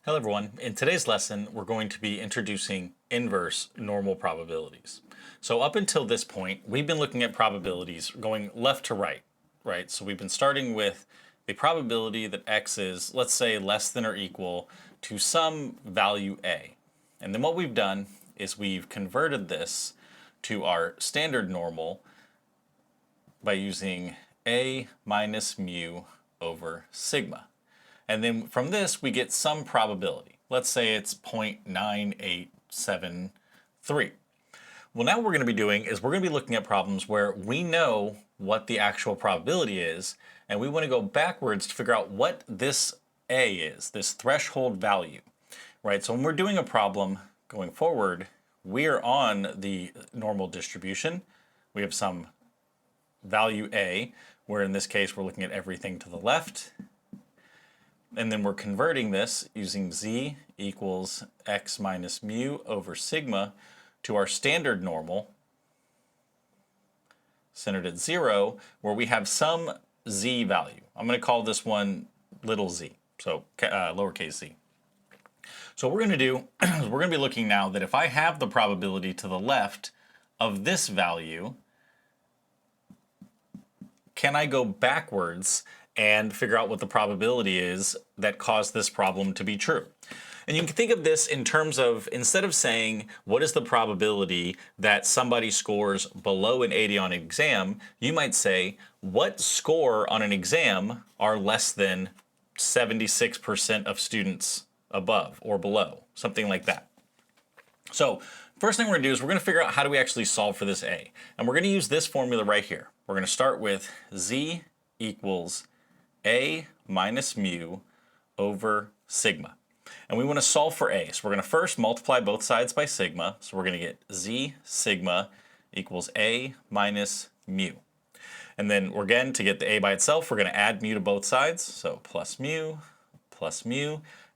Hello everyone. In today's lesson, we're going to be introducing inverse normal probabilities. So up until this point, we've been looking at probabilities going left to right, right? So we've been starting with the probability that x is, let's say, less than or equal to some value a. And then what we've done is we've converted this to our standard normal by using a minus mu over sigma. And then from this, we get some probability. Let's say it's 0.9873. Well, now what we're going to be doing is we're going to be looking at problems where we know what the actual probability is, and we want to go backwards to figure out what this A is, this threshold value, right? So when we're doing a problem going forward, we are on the normal distribution. We have some value A, where in this case, we're looking at everything to the left. And then we're converting this using z equals x minus mu over sigma to our standard normal, centered at 0, where we have some z value. I'm going to call this one little z, so lowercase z. So what we're going to do is we're going to be looking now that if I have the probability to the left of this value, can I go backwards and figure out what the probability is that caused this problem to be true? And you can think of this in terms of, instead of saying, what is the probability that somebody scores below an 80 on an exam, you might say, what score on an exam are less than 76% of students above or below, something like that. So first thing we're going to do is we're going to figure out how do we actually solve for this A. And we're going to use this formula right here. We're going to start with z equals a minus mu over sigma. And we want to solve for a. So we're going to first multiply both sides by sigma. So we're going to get z sigma equals a minus mu. And then we're again, to get the a by itself, we're going to add mu to both sides. So plus mu,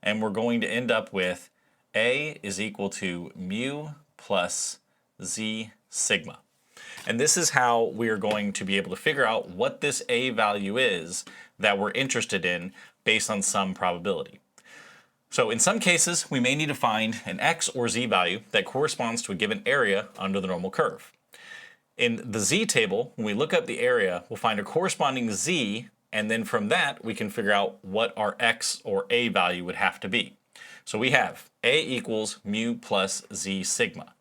and we're going to end up with a is equal to mu plus z sigma. And this is how we are going to be able to figure out what this a value is that we're interested in based on some probability. So in some cases, we may need to find an x or z value that corresponds to a given area under the normal curve. In the z table, when we look up the area, we'll find a corresponding z, and then from that, we can figure out what our x or a value would have to be. So we have a equals mu plus z sigma.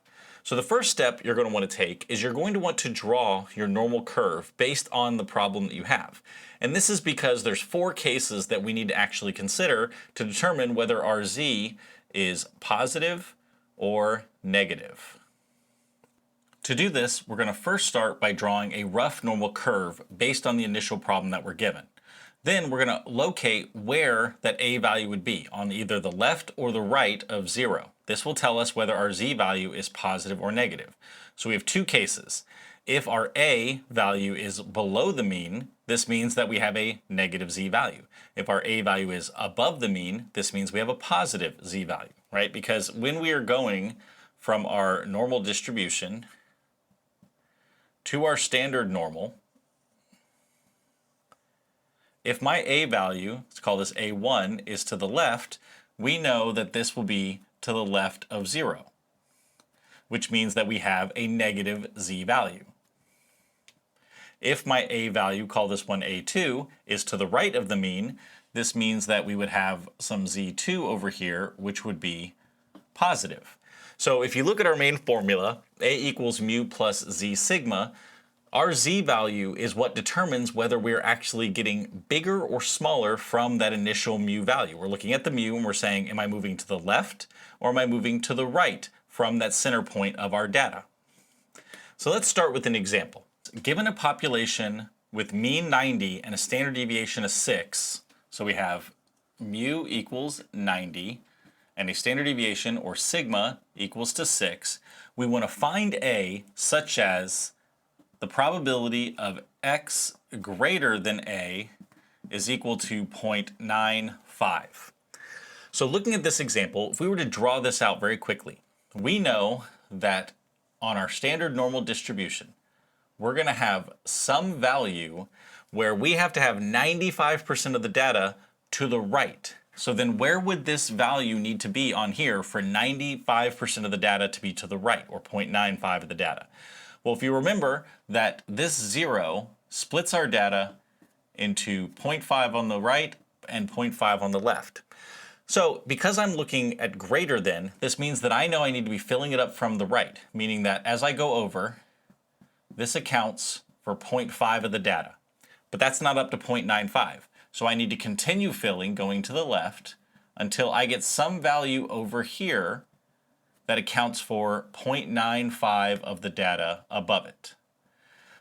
So the first step you're going to want to take is you're going to want to draw your normal curve based on the problem that you have. And this is because there's 4 cases that we need to actually consider to determine whether our z is positive or negative. To do this, we're going to first start by drawing a rough normal curve based on the initial problem that we're given. Then we're going to locate where that a value would be on either the left or the right of 0. This will tell us whether our z value is positive or negative. So we have 2 cases. If our a value is below the mean, this means that we have a negative z value. If our a value is above the mean, this means we have a positive z value, right? Because when we are going from our normal distribution to our standard normal, if my a value, let's call this a1, is to the left, we know that this will be to the left of 0, which means that we have a negative z value. If my a value, call this one a2, is to the right of the mean, this means that we would have some z2 over here, which would be positive. So if you look at our main formula, a equals mu plus z sigma, our z value is what determines whether we're actually getting bigger or smaller from that initial mu value. We're looking at the mu and we're saying, am I moving to the left or am I moving to the right from that center point of our data? So let's start with an example. Given a population with mean 90 and a standard deviation of 6, so we have mu equals 90 and a standard deviation, or sigma, equals to 6, we want to find a such as the probability of x greater than a is equal to 0.95. So looking at this example, if we were to draw this out very quickly, we know that on our standard normal distribution, we're going to have some value where we have to have 95% of the data to the right. So then where would this value need to be on here for 95% of the data to be to the right, or 0.95 of the data? Well, if you remember that this 0 splits our data into 0.5 on the right and 0.5 on the left. So because I'm looking at greater than, this means that I know I need to be filling it up from the right, meaning that as I go over, this accounts for 0.5 of the data. But that's not up to 0.95. So I need to continue filling going to the left until I get some value over here that accounts for 0.95 of the data above it.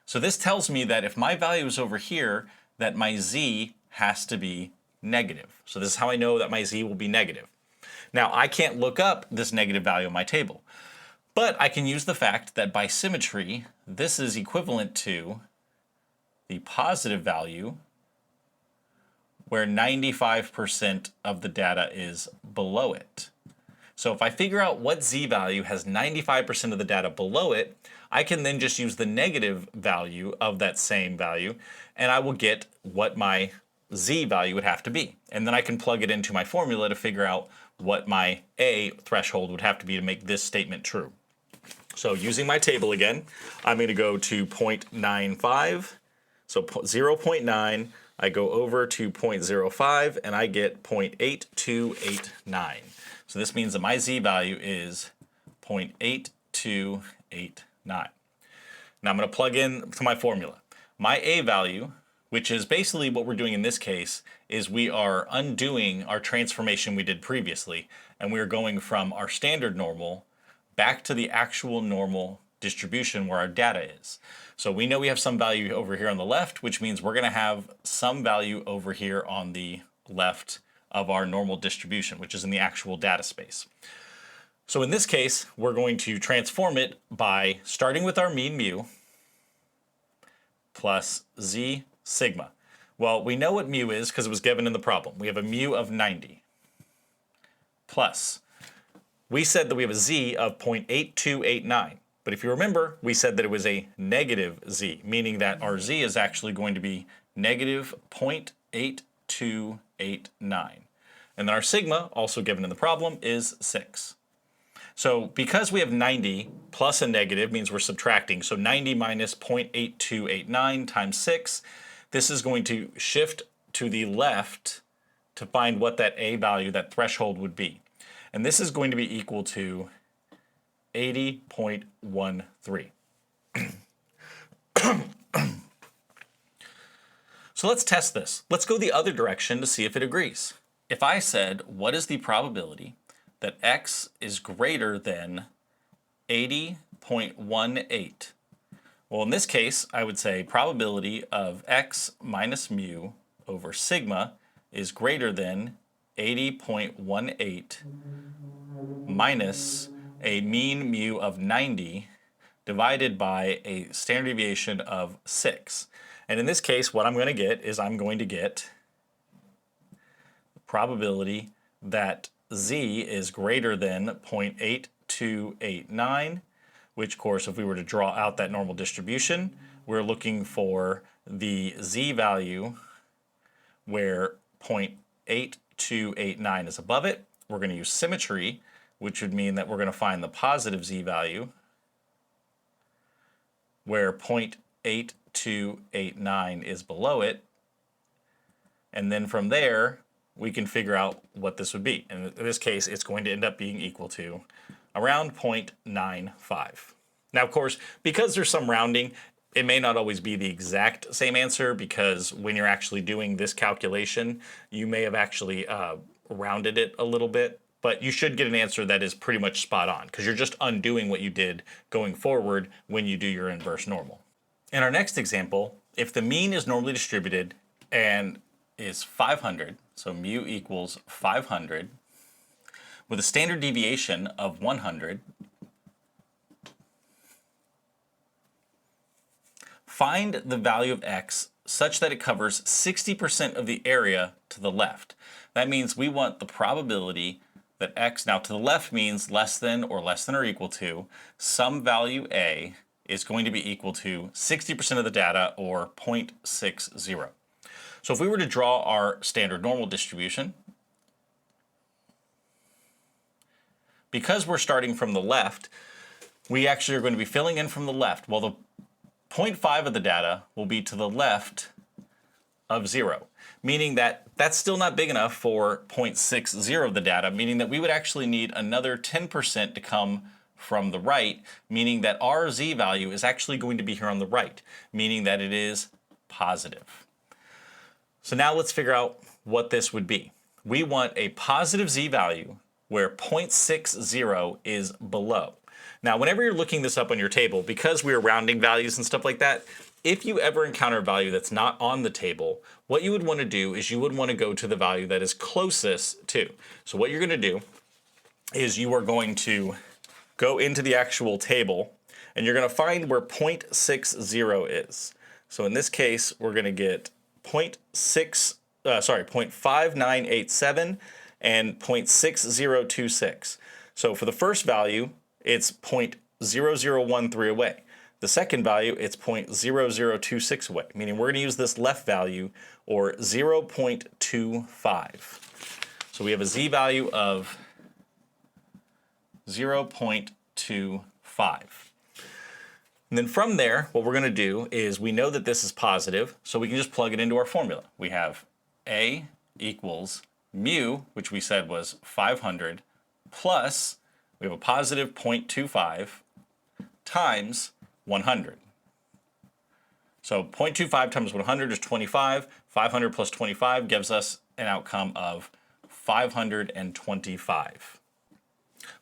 So this tells me that if my value is over here, that my z has to be negative. So this is how I know that my z will be negative. Now I can't look up this negative value in my table, but I can use the fact that by symmetry, this is equivalent to the positive value where 95% of the data is below it. So if I figure out what z value has 95% of the data below it, I can then just use the negative value of that same value, and I will get what my z value would have to be. And then I can plug it into my formula to figure out what my a threshold would have to be to make this statement true. So using my table again, I'm going to go to 0.95, so 0.9, I go over to 0.05, and I get 0.8289. So this means that my z value is 0.8289. Now I'm going to plug in to my formula. My a value, which is basically what we're doing in this case, is we are undoing our transformation we did previously, and we are going from our standard normal back to the actual normal distribution where our data is. So we know we have some value over here on the left, which means we're going to have some value over here on the left of our normal distribution, which is in the actual data space. So in this case, we're going to transform it by starting with our mean mu plus z sigma. Well, we know what mu is because it was given in the problem. We have a mu of 90 plus, we said that we have a z of 0.8289. But if you remember, we said that it was a negative z, meaning that our z is actually going to be negative 0.8289. And then our sigma, also given in the problem, is 6. So because we have 90 plus a negative means we're subtracting. So 90 minus 0.8289 times 6, this is going to shift to the left to find what that a value, that threshold would be. And this is going to be equal to 80.13. So let's test this. Let's go the other direction to see if it agrees. If I said, what is the probability that x is greater than 80.18? Well, in this case, I would say probability of x minus mu over sigma is greater than 80.18 minus a mean mu of 90 divided by a standard deviation of 6. And in this case, what I'm going to get is I'm going to get probability that z is greater than 0.8289, which of course, if we were to draw out that normal distribution, we're looking for the z value where 0.8289 is above it. We're going to use symmetry, which would mean that we're going to find the positive z value where 0.8289 is below it. And then from there, we can figure out what this would be. And in this case, it's going to end up being equal to around 0.95. Now, of course, because there's some rounding, it may not always be the exact same answer, because when you're actually doing this calculation, you may have actually rounded it a little bit. But you should get an answer that is pretty much spot on, because you're just undoing what you did going forward when you do your inverse normal. In our next example, if the mean is normally distributed and is 500, so mu equals 500, with a standard deviation of 100, find the value of x such that it covers 60% of the area to the left. That means we want the probability that x, now to the left means less than or equal to, some value a is going to be equal to 60% of the data, or 0.60. So if we were to draw our standard normal distribution, because we're starting from the left, we actually are going to be filling in from the left. Well, the 0.5 of the data will be to the left of 0, meaning that that's still not big enough for 0.60 of the data, meaning that we would actually need another 10% to come from the right, meaning that our z value is actually going to be here on the right, meaning that it is positive. So now let's figure out what this would be. We want a positive z value where 0.60 is below. Now, whenever you're looking this up on your table, because we are rounding values and stuff like that, if you ever encounter a value that's not on the table, what you would want to do is you would want to go to the value that is closest to. So what you're going to do is you are going to go into the actual table, and you're going to find where 0.60 is. So in this case, we're going to get 0.5987 and 0.6026. So for the first value, it's 0.0013 away. The second value, it's 0.0026 away, meaning we're going to use this left value, or 0.25. So we have a z value of 0.25. And then from there, what we're going to do is we know that this is positive, so we can just plug it into our formula. We have A equals mu, which we said was 500, plus we have a positive 0.25 times 100. So 0.25 times 100 is 25. 500 plus 25 gives us an outcome of 525.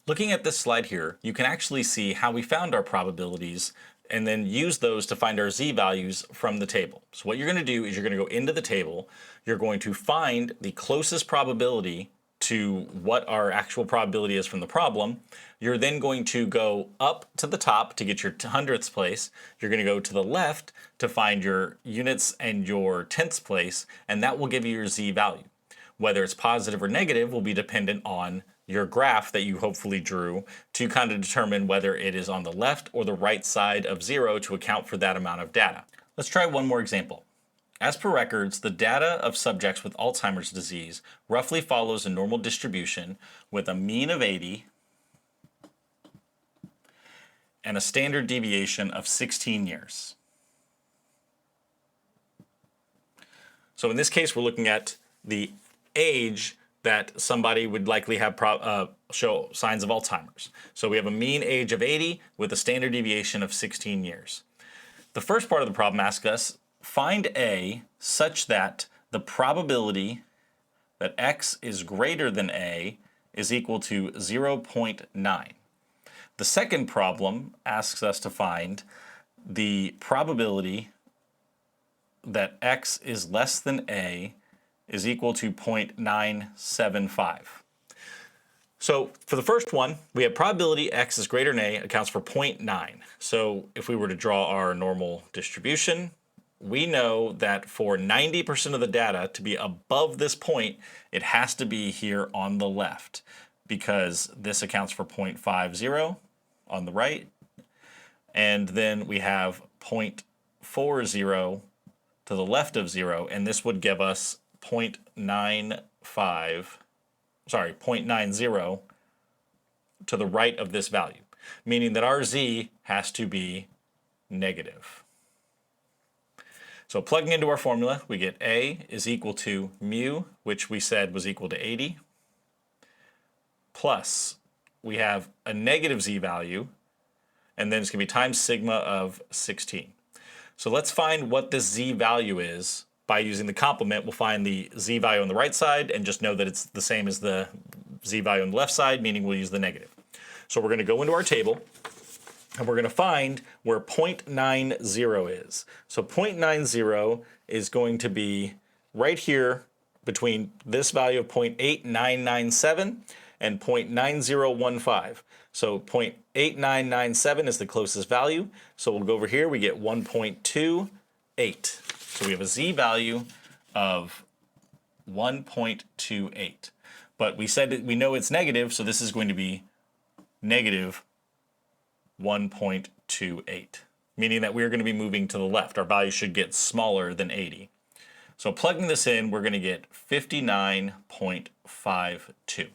Looking at this slide here, you can actually see how we found our probabilities and then use those to find our z values from the table. So what you're going to do is you're going to go into the table, you're going to find the closest probability to what our actual probability is from the problem. You're then going to go up to the top to get your hundredths place. You're going to go to the left to find your units and your tenths place, and that will give you your z value. Whether it's positive or negative will be dependent on your graph that you hopefully drew to kind of determine whether it is on the left or the right side of 0 to account for that amount of data. Let's try one more example. As per records, the data of subjects with Alzheimer's disease roughly follows a normal distribution with a mean of 80 and a standard deviation of 16 years. So in this case, we're looking at the age that somebody would likely have show signs of Alzheimer's. So we have a mean age of 80 with a standard deviation of 16 years. The first part of the problem asks us, find A such that the probability that X is greater than A is equal to 0.9. The second problem asks us to find the probability that X is less than A is equal to 0.975. So for the first one, we have probability X is greater than A accounts for 0.9. So if we were to draw our normal distribution, we know that for 90% of the data to be above this point, it has to be here on the left, because this accounts for 0.50 on the right, and then we have 0.40 to the left of 0, and this would give us 0.90 to the right of this value, meaning that our z has to be negative. So plugging into our formula, we get A is equal to mu, which we said was equal to 80, plus we have a negative z value, and then it's going to be times sigma of 16. So let's find what this z value is. By using the complement, we'll find the z value on the right side and just know that it's the same as the z value on the left side, meaning we'll use the negative. So we're going to go into our table, and we're going to find where 0.90 is. So 0.90 is going to be right here between this value of 0.8997 and 0.9015. So 0.8997 is the closest value. So we'll go over here, we get 1.28. So we have a z value of 1.28. But we said that we know it's negative, so this is going to be negative 1.28, meaning that we're going to be moving to the left. Our value should get smaller than 80. So plugging this in, we're going to get 59.52.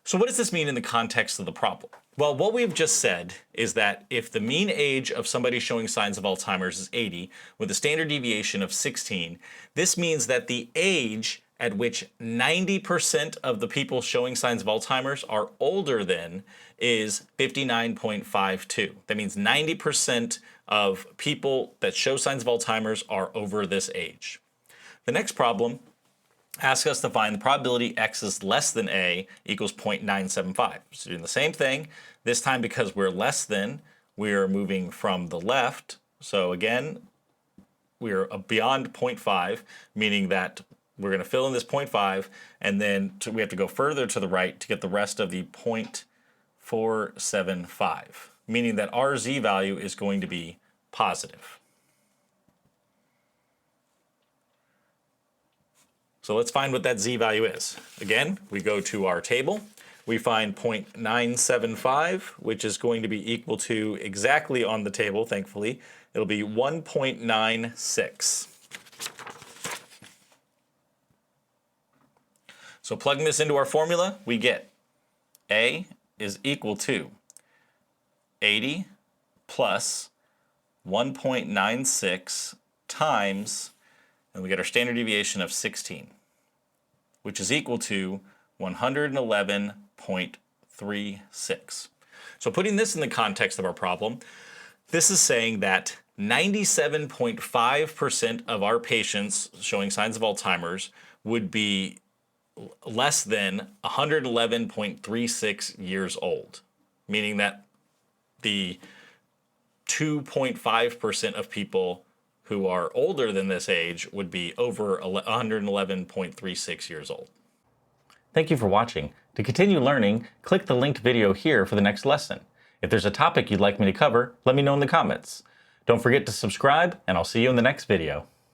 So what does this mean in the context of the problem? Well, what we've just said is that if the mean age of somebody showing signs of Alzheimer's is 80 with a standard deviation of 16, this means that the age at which 90% of the people showing signs of Alzheimer's are older than is 59.52. That means 90% of people that show signs of Alzheimer's are over this age. The next problem asks us to find the probability x is less than a equals 0.975. So doing the same thing, this time because we're less than, we're moving from the left. So again, we're beyond 0.5, meaning that we're going to fill in this 0.5, and then we have to go further to the right to get the rest of the 0.475, meaning that our z value is going to be positive. So let's find what that z value is. Again, we go to our table. We find 0.975, which is going to be equal to, exactly on the table, thankfully, it'll be 1.96. So plugging this into our formula, we get A is equal to 80 plus 1.96 times, and we get our standard deviation of 16, which is equal to 111.36. So putting this in the context of our problem, this is saying that 97.5% of our patients showing signs of Alzheimer's would be less than 111.36 years old, meaning that the 2.5% of people who are older than this age would be over 111.36 years old. Thank you for watching. To continue learning, click the linked video here for the next lesson. If there's a topic you'd like me to cover, let me know in the comments. Don't forget to subscribe, and I'll see you in the next video.